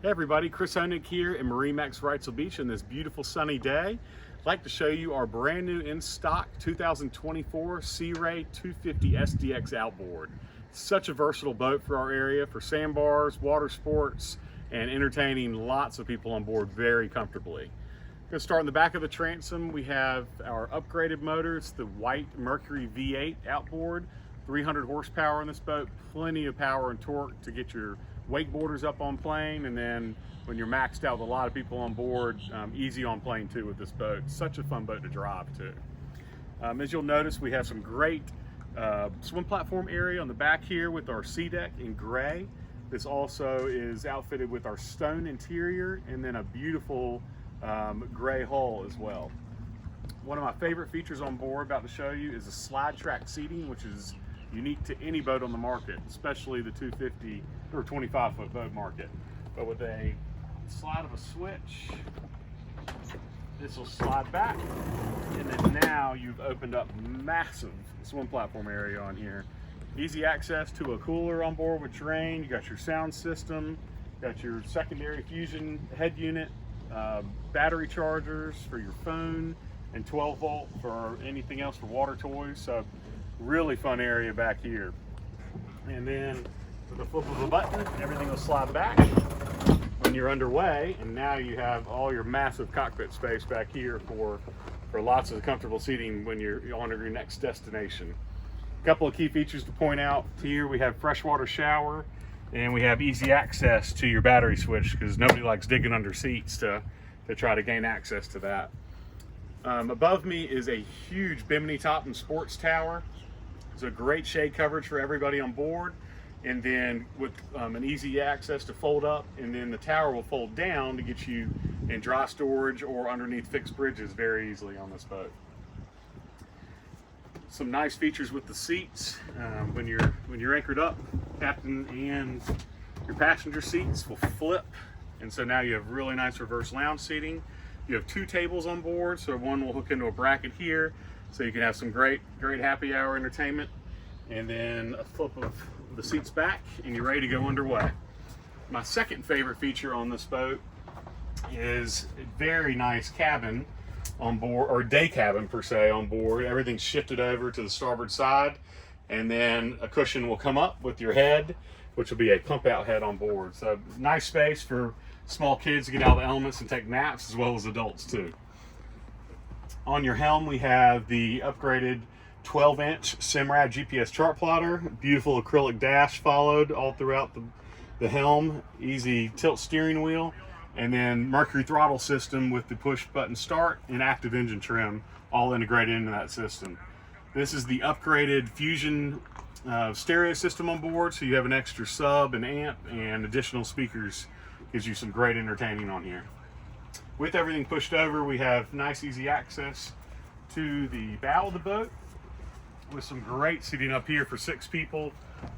Hey everybody, Chris Honig here in MarineMax Wrightsville Beach on this beautiful sunny day. I'd like to show you our brand new in stock 2024 Sea Ray 250 SDX Outboard. Such a versatile boat for our area for sandbars, water sports, and entertaining lots of people on board very comfortably. I'm going to start in the back of the transom. We have our upgraded motor. It's the white Mercury V8 Outboard, 300 horsepower in this boat, plenty of power and torque to get your wakeboarders up on plane, and then when you're maxed out with a lot of people on board, easy on plane too with this boat. Such a fun boat to drive too. As you'll notice, we have some great swim platform area on the back here with our sea deck in gray. This also is outfitted with our stone interior and then a beautiful gray hull as well. One of my favorite features on board about to show you is the slide track seating, which is unique to any boat on the market, especially the 250 or 25-foot boat market. But with a slide of a switch, this will slide back, and then now you've opened up massive swim platform area on here. Easy access to a cooler on board with terrain. You got your sound system, got your secondary fusion head unit, battery chargers for your phone, and 12 volt for anything else for water toys. So really fun area back here. And then with the flip of a button, everything will slide back when you're underway, and now you have all your massive cockpit space back here for lots of comfortable seating when you're on your next destination. A couple of key features to point out here: we have freshwater shower, and we have easy access to your battery switch because nobody likes digging under seats to try to gain access to that. Above me is a huge bimini top and sports tower. It's a great shade coverage for everybody on board, and then with an easy access to fold up, and then the tower will fold down to get you in dry storage or underneath fixed bridges very easily on this boat. Some nice features with the seats. When you're anchored up, captain and your passenger seats will flip, and so now you have really nice reverse lounge seating. You have two tables on board, so one will hook into a bracket here, so you can have some great happy hour entertainment, and then a flip of the seats back, and you're ready to go underway. My second favorite feature on this boat is a very nice cabin on board, or day cabin per se on board. Everything's shifted over to the starboard side, and then a cushion will come up with your head, which will be a pump out head on board. So nice space for small kids to get out of the elements and take naps, as well as adults too. On your helm, we have the upgraded 12-inch Simrad GPS chart plotter, beautiful acrylic dash followed all throughout the helm, easy tilt steering wheel, and then Mercury throttle system with the push button start and active engine trim all integrated into that system. This is the upgraded Fusion stereo system on board, so you have an extra sub and amp and additional speakers. Gives you some great entertaining on here. With everything pushed over, we have nice easy access to the bow of the boat with some great seating up here for 6 people.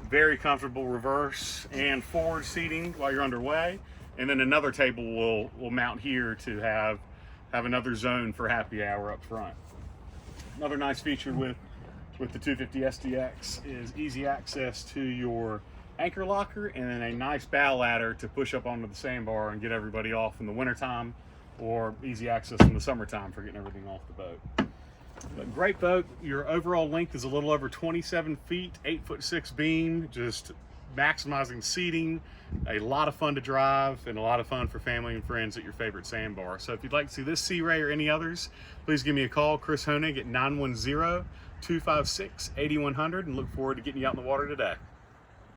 Very comfortable reverse and forward seating while you're underway. And then another table will mount here to have another zone for happy hour up front. Another nice feature with the 250 SDX is easy access to your anchor locker, and then a nice bow ladder to push up onto the sandbar and get everybody off in the wintertime, or easy access in the summertime for getting everything off the boat. But great boat. Your overall length is a little over 27 feet, 8'6" beam, just maximizing seating, a lot of fun to drive, and a lot of fun for family and friends at your favorite sandbar. So if you'd like to see this Sea Ray or any others, please give me a call, Chris Honig, at 910-256-8100, and look forward to getting you out in the water today.